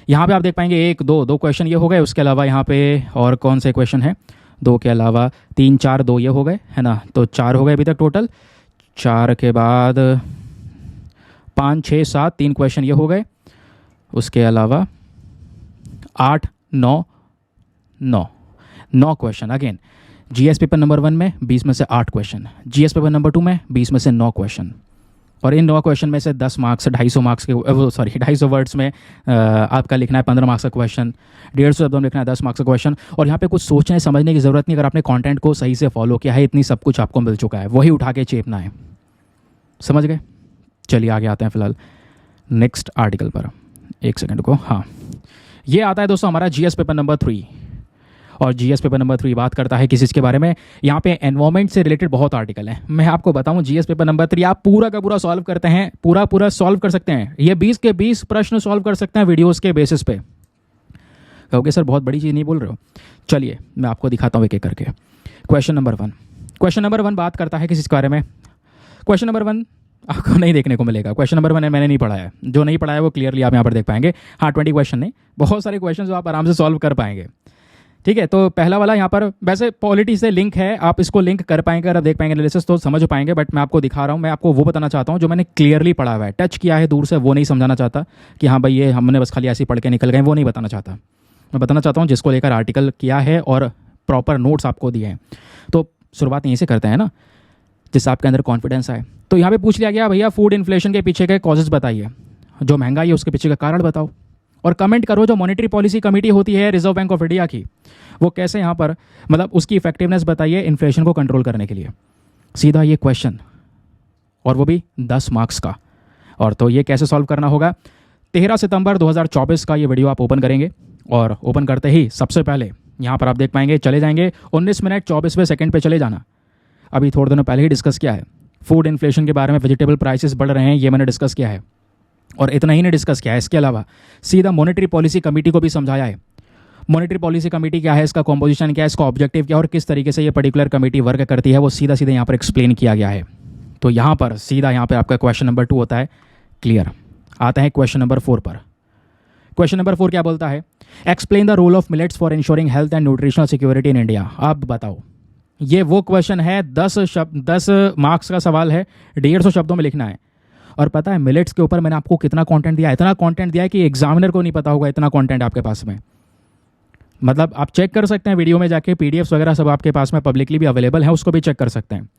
Speaker 1: यहाँ पे आप देख पाएंगे 1 2 क्वेश्चन ये हो गए। उसके अलावा यहाँ पे और कौन से क्वेश्चन है, 2 के अलावा 3 4 2 ये हो गए है ना, तो 4 हो गए अभी तक टोटल। 4 के बाद 5 6 7 3 क्वेश्चन ये हो गए। उसके अलावा 8 9 question. Again GS paper number 1 में 20 में से 8 क्वेश्चन, जीएस पेपर नंबर 2 में 20 में से 9 क्वेश्चन। और इन 9 क्वेश्चन में से 10 मार्क्स 250 मार्क्स के 250 वर्ड्स में आपका लिखना है 15 मार्क्स का क्वेश्चन। 150 शब्दों में लिखना है 10 मार्क्स का क्वेश्चन। और यहाँ पे कुछ सोचने समझने की ज़रूरत नहीं। अगर आपने कंटेंट को सही से फॉलो किया है, इतनी सब कुछ आपको मिल चुका है, वही उठा के चेपना है। समझ गए? चलिए आगे आते हैं फिलहाल नेक्स्ट आर्टिकल पर। एक सेकंड को, हाँ ये आता है दोस्तों हमारा जीएस पेपर नंबर 3। और जीएस पेपर नंबर 3 बात करता है किस चीज़ के बारे में। यहाँ पे एनवायरमेंट से रिलेटेड बहुत आर्टिकल हैं। मैं आपको बताऊँ जीएस पेपर नंबर 3 आप पूरा का पूरा सॉल्व करते हैं, पूरा सॉल्व कर सकते हैं। ये 20 के 20 प्रश्न सॉल्व कर सकते हैं वीडियोज़ के बेसिस पे। कहोगे सर बहुत बड़ी चीज़ नहीं बोल रहे हो, चलिए मैं आपको दिखाता हूँ एक एक करके। क्वेश्चन नंबर 1 बात करता है किस चीज़ के बारे में। क्वेश्चन नंबर 1 आपको नहीं देखने को मिलेगा। क्वेश्चन नंबर 1 है, मैंने नहीं पढ़ा है। जो नहीं पढ़ा है वो क्लियरली आप यहाँ पर देख पाएंगे। हाँ 20 क्वेश्चन नहीं, बहुत सारे क्वेश्चन जो आप आराम से सॉल्व कर पाएंगे। ठीक है, तो पहला वाला यहाँ पर वैसे पॉलिटी से लिंक है, आप इसको लिंक कर पाएंगे, अगर आप देख पाएंगे एनालिसिस तो समझ पाएंगे। बट मैं आपको दिखा रहा हूँ, मैं आपको वो बताना चाहता हूँ जो मैंने क्लियरली पढ़ा हुआ है। टच किया है दूर से, वो नहीं समझाना चाहता कि हाँ भाई ये हमने बस खाली ऐसे ही पढ़ के निकल गए, वो नहीं बताना चाहता। मैं बताना चाहता हूँ जिसको लेकर आर्टिकल किया है और प्रॉपर नोट्स आपको दिए हैं। तो शुरुआत यहीं से करते हैं ना, जिससे आपके अंदर कॉन्फिडेंस आए। तो यहाँ पे पूछ लिया गया भैया फूड इन्फ्लेशन के पीछे के कॉजेज बताइए, जो महंगाई है उसके पीछे का कारण बताओ। और कमेंट करो जो मॉनेटरी पॉलिसी कमेटी होती है रिजर्व बैंक ऑफ इंडिया की, वो कैसे यहाँ पर मतलब उसकी इफेक्टिवनेस बताइए इन्फ्लेशन को कंट्रोल करने के लिए। सीधा ये क्वेश्चन, और वो भी 10 मार्क्स का। और तो ये कैसे सॉल्व करना होगा, 13 सितंबर 2024 का ये वीडियो आप ओपन करेंगे। और ओपन करते ही सबसे पहले यहाँ पर आप देख पाएंगे, चले जाएंगे 19 मिनट 24वें सेकंड पे चले जाना। अभी थोड़े दिनों पहले ही डिस्कस किया है फूड इन्फ्लेशन के बारे में, वेजिटेबल प्राइसेस बढ़ रहे हैं, ये मैंने डिस्कस किया है। और इतना ही नहीं डिस्कस किया है, इसके अलावा सीधा मॉनेटरी पॉलिसी कमेटी को भी समझाया है। मॉनेटरी पॉलिसी कमेटी क्या है, इसका कॉम्पोजिशन क्या है, इसका ऑब्जेक्टिव क्या है और किस तरीके से ये पर्टिकुलर कमेटी वर्क करती है, वो सीधा सीधा यहाँ पर एक्सप्लेन किया गया है। तो यहाँ पर सीधा यहाँ पर आपका क्वेश्चन नंबर 2 होता है क्लियर। आता है क्वेश्चन नंबर 4 पर। क्वेश्चन नंबर 4 क्या बोलता है, explain the role of millets for ensuring health and nutritional security in India. आप बताओ, ये वो क्वेश्चन है 10 मार्क्स का सवाल है, 150 शब्दों में लिखना है। और पता है मिलेट्स के ऊपर मैंने आपको कितना कंटेंट दिया है, इतना कंटेंट दिया है कि एग्जामिनर को नहीं पता होगा, इतना कंटेंट आपके पास में। मतलब आप चेक कर सकते हैं वीडियो में जाके, पीडीएफ्स वगैरह सब आपके पास में पब्लिकली भी अवेलेबल है, उसको भी चेक कर सकते हैं।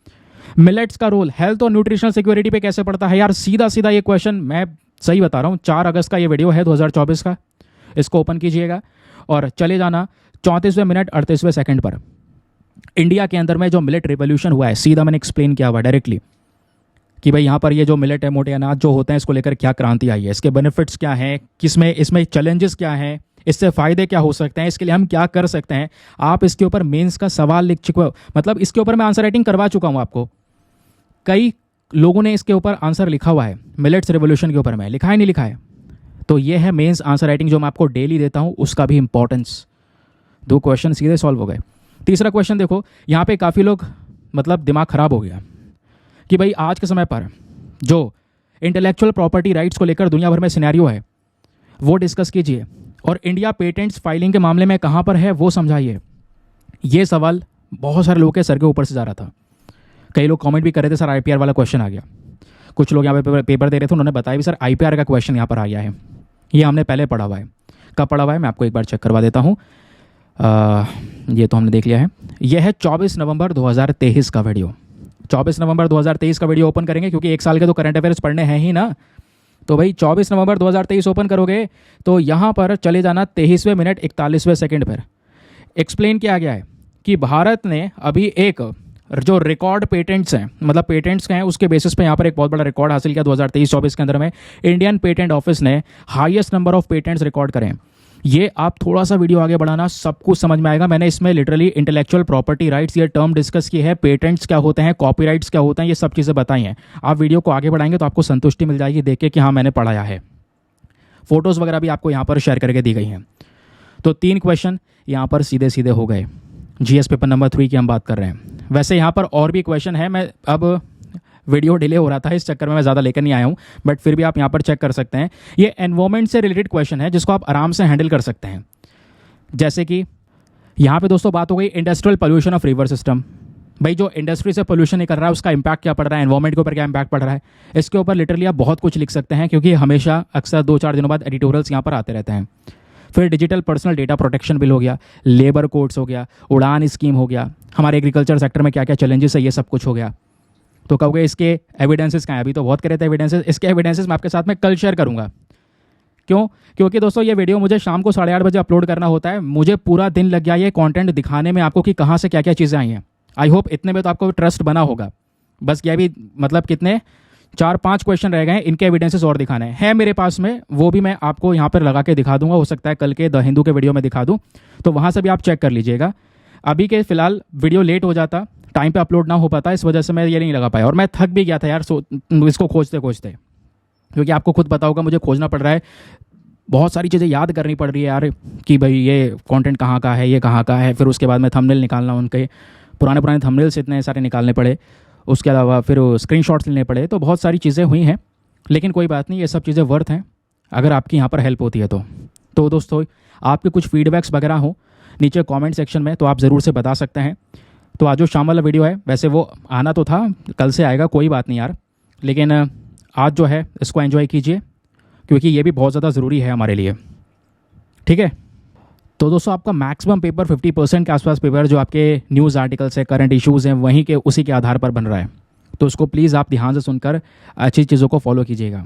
Speaker 1: मिलेट्स का रोल हेल्थ और न्यूट्रिशनल सिक्योरिटी पे कैसे पड़ता है यार, सीधा सीधा ये क्वेश्चन मैं सही बता रहा हूँ। 4 अगस्त का ये वीडियो है 2024 का, इसको ओपन कीजिएगा और चले जाना 34वें मिनट 38वें सेकंड पर। इंडिया के अंदर में जो मिलेट रिवोल्यूशन हुआ है, सीधा मैंने एक्सप्लेन किया हुआ डायरेक्टली कि भाई यहाँ पर ये जो मिलेट है, मोटे अनाज जो होते हैं, इसको लेकर क्या क्रांति आई है, इसके बेनिफिट्स क्या हैं, किसमें इसमें चैलेंजेस क्या हैं, इससे फ़ायदे क्या हो सकते हैं, इसके लिए हम क्या कर सकते हैं। आप इसके ऊपर मेंस का सवाल लिख चुके हो, मतलब इसके ऊपर मैं आंसर राइटिंग करवा चुका हूँ आपको। कई लोगों ने इसके ऊपर आंसर लिखा हुआ है, मिलेट्स रिवोल्यूशन के ऊपर में लिखा है नहीं लिखा है। तो ये है मेंस आंसर राइटिंग जो मैं आपको डेली देता हूँ, उसका भी इंपॉर्टेंस। 2 क्वेश्चन सीधे सॉल्व हो गए। तीसरा क्वेश्चन देखो, यहाँ पे काफ़ी लोग मतलब दिमाग ख़राब हो गया कि भाई आज के समय पर जो इंटेलेक्चुअल प्रॉपर्टी राइट्स को लेकर दुनिया भर में सिनेरियो है वो डिस्कस कीजिए। और इंडिया पेटेंट्स फाइलिंग के मामले में कहाँ पर है वो समझाइए। ये सवाल बहुत सारे लोगों के सर के ऊपर से जा रहा था। कई लोग कमेंट भी कर रहे थे सर आईपीआर वाला क्वेश्चन आ गया। कुछ लोग यहाँ पे पेपर दे रहे थे, उन्होंने बताया भी सर आईपीआर का क्वेश्चन यहाँ पर आ गया है। ये हमने पहले पढ़ा हुआ है। कब पढ़ा हुआ है मैं आपको एक बार चेक करवा देता हूँ। ये तो हमने देख लिया है। यह है 24 नवंबर 2023 का वीडियो। 24 नवंबर 2023 का वीडियो ओपन करेंगे क्योंकि एक साल के तो करंट अफेयर्स पढ़ने हैं ही ना। तो भाई 24 नवंबर 2023 ओपन करोगे तो यहाँ पर चले जाना 23वें मिनट 41वें सेकंड पर। एक्सप्लेन किया गया है कि भारत ने अभी एक जो रिकॉर्ड पेटेंट्स हैं, मतलब पेटेंट्स हैं, उसके बेसिस पे यहाँ पर एक बहुत बड़ा रिकॉर्ड हासिल किया 2023-24 के अंदर में। इंडियन पेटेंट ऑफिस ने highest number of patents record करें। ये आप थोड़ा सा वीडियो आगे बढ़ाना, सब कुछ समझ में आएगा। मैंने इसमें लिटरली इंटेलेक्चुअल प्रॉपर्टी राइट्स ये टर्म डिस्कस की है, पेटेंट्स क्या होते हैं, कॉपीराइट्स क्या होते हैं, ये सब चीज़ें बताई हैं। आप वीडियो को आगे बढ़ाएंगे तो आपको संतुष्टि मिल जाएगी देख के कि हाँ मैंने पढ़ाया है। फोटोज़ वगैरह भी आपको यहाँ पर शेयर करके दी गई हैं। तो 3 क्वेश्चन यहाँ पर सीधे सीधे हो गए। जीएस पेपर नंबर 3 की हम बात कर रहे हैं। वैसे यहाँ पर और भी क्वेश्चन है, मैं अब वीडियो डिले हो रहा था इस चक्कर में मैं ज़्यादा लेकर नहीं आया हूँ, बट फिर भी आप यहाँ पर चेक कर सकते हैं। ये एनवायरमेंट से रिलेटेड क्वेश्चन है जिसको आप आराम से हैंडल कर सकते हैं। जैसे कि यहाँ पे दोस्तों बात हो गई industrial pollution of river system. भाई जो इंडस्ट्री से पोल्यूशन निकल रहा है उसका इंपैक्ट क्या पड़ रहा है, एनवायरमेंट के ऊपर क्या इंपैक्ट पड़ रहा है, इसके ऊपर लिटरली आप बहुत कुछ लिख सकते हैं क्योंकि हमेशा अक्सर 2-4 दिनों बाद एडिटोरियल्स यहाँ पर आते रहते हैं। फिर digital personal data protection bill हो गया, लेबर कोड्स हो गया, उड़ान स्कीम हो गया, हमारे एग्रीकल्चर सेक्टर में क्या क्या चैलेंजेस है, ये सब कुछ हो गया। तो कहोगे इसके एविडेंसेस कहाँ हैं? अभी तो बहुत करे थे एविडेंसेस। इसके एविडेंसेस मैं आपके साथ में कल शेयर करूँगा। क्यों? क्योंकि दोस्तों ये वीडियो मुझे शाम को 8:30 बजे अपलोड करना होता है। मुझे पूरा दिन लग गया ये कंटेंट दिखाने में आपको कि कहाँ से क्या क्या चीज़ें आई हैं। आई होप इतने में तो आपको ट्रस्ट बना होगा। बस ये भी मतलब कितने 4-5 क्वेश्चन रह गए हैं, इनके एविडेंसेस और दिखाने हैं मेरे पास में, वो भी मैं आपको यहाँ पर लगा के दिखा दूंगा। हो सकता है कल के द हिंदू के वीडियो में दिखा दूँ, तो वहाँ से भी आप चेक कर लीजिएगा। अभी के फिलहाल वीडियो लेट हो जाता, टाइम पे अपलोड ना हो पाता, इस वजह से मैं ये नहीं लगा पाया। और मैं थक भी गया था यार इसको खोजते खोजते, क्योंकि आपको खुद पता होगा मुझे खोजना पड़ रहा है, बहुत सारी चीज़ें याद करनी पड़ रही है यार कि भाई ये कंटेंट कहाँ का है, ये कहाँ का है। फिर उसके बाद में थंबनेल निकालना, उनके पुराने थंबनेल्स इतने सारे निकालने पड़े, उसके अलावा फिर स्क्रीनशॉट्स लेने पड़े। तो बहुत सारी चीज़ें हुई हैं, लेकिन कोई बात नहीं, ये सब चीज़ें वर्थ हैं अगर आपकी यहाँ पर हेल्प होती है तो दोस्तों आपके कुछ फीडबैक्स वगैरह हो नीचे कमेंट सेक्शन में तो आप ज़रूर से बता सकते हैं। तो आज जो शाम वाला वीडियो है, वैसे वो आना तो था, कल से आएगा, कोई बात नहीं यार, लेकिन आज जो है इसको एंजॉय कीजिए क्योंकि ये भी बहुत ज़्यादा ज़रूरी है हमारे लिए। ठीक है, तो दोस्तों आपका मैक्सिमम पेपर 50% के आसपास पेपर जो आपके न्यूज़ आर्टिकल्स है, करंट इश्यूज़ हैं, वहीं के उसी के आधार पर बन रहा है। तो उसको प्लीज़ आप ध्यान से सुनकर अच्छी चीज़ों को फॉलो कीजिएगा।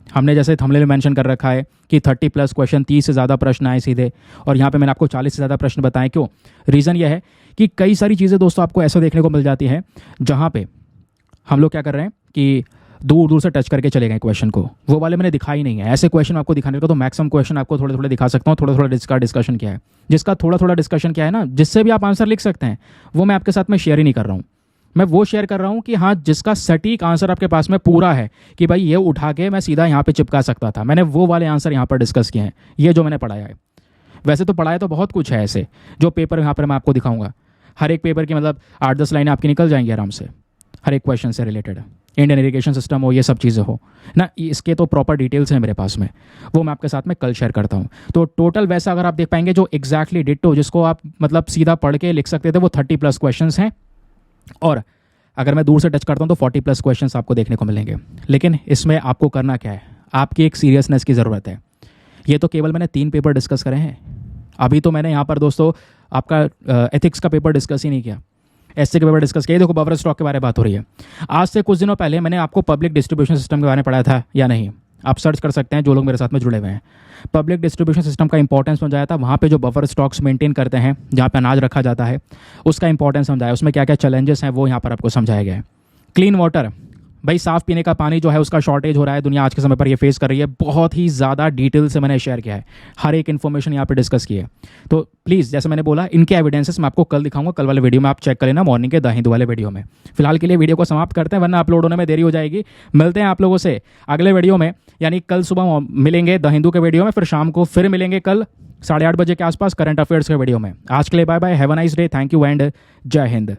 Speaker 1: हमने जैसे थंबनेल में मेंशन कर रखा है कि 30+ क्वेश्चन, 30 से ज़्यादा प्रश्न आए सीधे, और यहाँ पे मैंने आपको 40 से ज़्यादा प्रश्न बताए। क्यों? रीज़न यह है कि कई सारी चीज़ें दोस्तों आपको ऐसा देखने को मिल जाती हैं जहाँ पे हम लोग क्या कर रहे हैं कि दूर दूर से टच करके चले गए क्वेश्चन को, वो वाले मैंने दिखाई नहीं है। ऐसे क्वेश्चन आपको दिखाने का तो मैक्सिमम क्वेश्चन आपको थोड़े थोड़े दिखा सकता हूँ। थोड़ा थोड़ा जिसका डिस्कशन किया है, जिसका थोड़ा थोड़ा डिस्कशन किया है ना, जिससे भी आप आंसर लिख सकते हैं, वो मैं आपके साथ में शेयर ही नहीं कर रहा हूँ। मैं वो शेयर कर रहा हूँ कि हाँ जिसका सटीक आंसर आपके पास में पूरा है कि भाई ये उठा के मैं सीधा यहाँ पे चिपका सकता था, मैंने वो वाले आंसर यहाँ पर डिस्कस किए हैं, ये जो मैंने पढ़ाया है। वैसे तो पढ़ाया तो बहुत कुछ है ऐसे, जो पेपर यहाँ पर मैं आपको दिखाऊंगा, हर एक पेपर की मतलब 8-10 लाइनें आपकी निकल जाएंगी आराम से, हर एक क्वेश्चन से रिलेटेड। इंडियन इरिगेशन सिस्टम हो, ये सब चीज़ें हो ना, इसके तो प्रॉपर डिटेल्स हैं मेरे पास में, वो मैं आपके साथ में कल शेयर करता हूँ। तो टोटल वैसा अगर आप देख पाएंगे जो एग्जैक्टली डिट्टो जिसको आप मतलब सीधा पढ़ के लिख सकते थे, वो 30+ क्वेश्चंस हैं। और अगर मैं दूर से टच करता हूँ तो 40+ क्वेश्चंस आपको देखने को मिलेंगे। लेकिन इसमें आपको करना क्या है, आपकी एक सीरियसनेस की ज़रूरत है। ये तो केवल मैंने 3 पेपर डिस्कस करे हैं, अभी तो मैंने यहाँ पर दोस्तों आपका एथिक्स का पेपर डिस्कस ही नहीं किया, एससी के पेपर डिस्कस किया। देखो बफर स्टॉक के बारे में बात हो रही है। आज से कुछ दिनों पहले मैंने आपको पब्लिक डिस्ट्रीब्यूशन सिस्टम के बारे में पढ़ाया था या नहीं, आप सर्च कर सकते हैं जो लोग मेरे साथ में जुड़े हुए हैं। पब्लिक डिस्ट्रीब्यूशन सिस्टम का इंपॉर्टेंस समझाया था, वहाँ पे जो बफर स्टॉक्स मेंटेन करते हैं, जहाँ पे अनाज रखा जाता है, उसका इंपॉर्टेंस समझाया, उसमें क्या क्या चैलेंजेस हैं वो यहाँ पर आपको समझाया गया है। क्लीन वाटर, भाई साफ़ पीने का पानी जो है उसका शॉर्टेज हो रहा है, दुनिया आज के समय पर ये फेस कर रही है, बहुत ही ज़्यादा डिटेल से मैंने शेयर किया है, हर एक इन्फॉर्मेशन यहाँ पे डिस्कस की है। तो प्लीज़ जैसे मैंने बोला, इनके एविडेंसेस मैं आपको कल दिखाऊंगा, कल वाले वीडियो में आप चेक कर लेना, मॉर्निंग के द हिंदू वाले वीडियो में। फिलहाल के लिए वीडियो को समाप्त करते हैं, वरना अपलोड होने में देरी हो जाएगी। मिलते हैं आप लोगों से अगले वीडियो में, यानी कल सुबह मिलेंगे द हिंदू के वीडियो में, फिर शाम को फिर मिलेंगे कल 8:30 बजे के आसपास करंट अफेयर्स के वीडियो में। आज के लिए bye bye, have a nice day, thank you and जय हिंद।